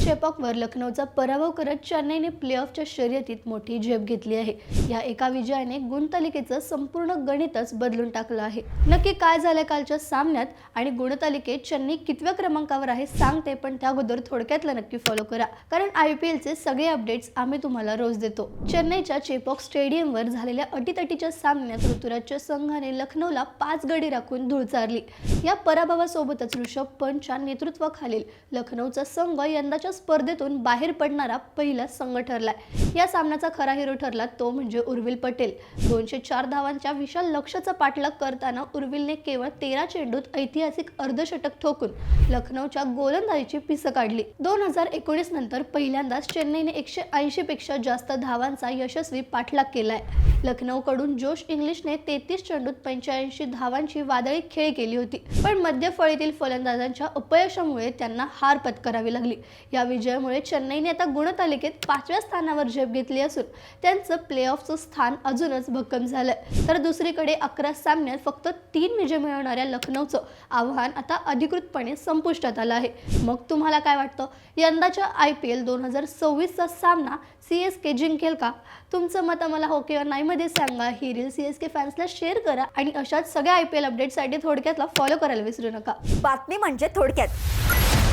चेपॉकवर लखनौचा पराभव करत चेन्नईने प्लेऑफच्या शर्यतीत मोठी झेप घेतली आहे। या एका विजयाने गुणतालिकेचं संपूर्ण गणितच बदलून टाकलं आहे। नक्की काय झालं कालच्या सामन्यात आणि गुणतालिकेत चेन्नई कितव्या क्रमांकावर आहे सांगते, पण त्या अगोदर थोडक्यातलं नक्की फॉलो करा, कारण IPLचे सगळे अपडेट्स आम्ही तुम्हाला रोज देतो। चेन्नईच्या चेपॉक स्टेडियमवर झालेल्या अटीतटीच्या सामन्यात ऋतुराजच्या संघाने लखनौला 5 गडी राखून धूळ चारली। या पराभवासोबतच ऋषभ पंतच्या नेतृत्वाखालील लखनौचा संघ यंदाच्या स्पर्धेतून बाहेर पडणारा पहिला संघ ठरलाय। या सामन्याचा खरा हिरो ठरला तो म्हणजे उर्विल पटेल। 204 धावांच्या विशाल लक्ष्याचा पाठलाग करताना उर्विलने केवळ 13 चेंडूत ऐतिहासिक अर्धशतक ठोकून लखनौच्या गोलंदाजीची पिसं काढली। 2019 नंतर पहिल्यांदाच चेन्नईने 180 पेक्षा जास्त धावांचा यशस्वी पाठलाग केलाय। लखनौकडून जोश इंग्लिशने 33 चेंडूत 85 धावांची वादळी खेळी केली होती, पण मध्य फळीतील फलंदाजांच्या अपयशामुळे त्यांना हार पत्करावी लागली। या विजयामुळे चेन्नईने आता गुणतालिकेत 5व्या स्थानावर झेप घेतली असून त्यांचं प्लेऑफचं स्थान अजूनच भक्कम झालंय। तर दुसरीकडे 11 सामन्यात फक्त 3 विजय मिळवणाऱ्या लखनौचं आव्हान आता अधिकृतपणे संपुष्टात आलं आहे। मग तुम्हाला काय वाटतं, यंदाच्या IPL 2026चा सामना CSK जिंकेल का? तुमचं मत आम्हाला हो किंवा नाही मध्ये सांगा। ही रील CSK फॅन्सला शेअर करा आणि अशाच सगळ्या IPL अपडेट्ससाठी थोडक्यातला फॉलो करायला विसरू नका। बातमी म्हणजे थोडक्यात।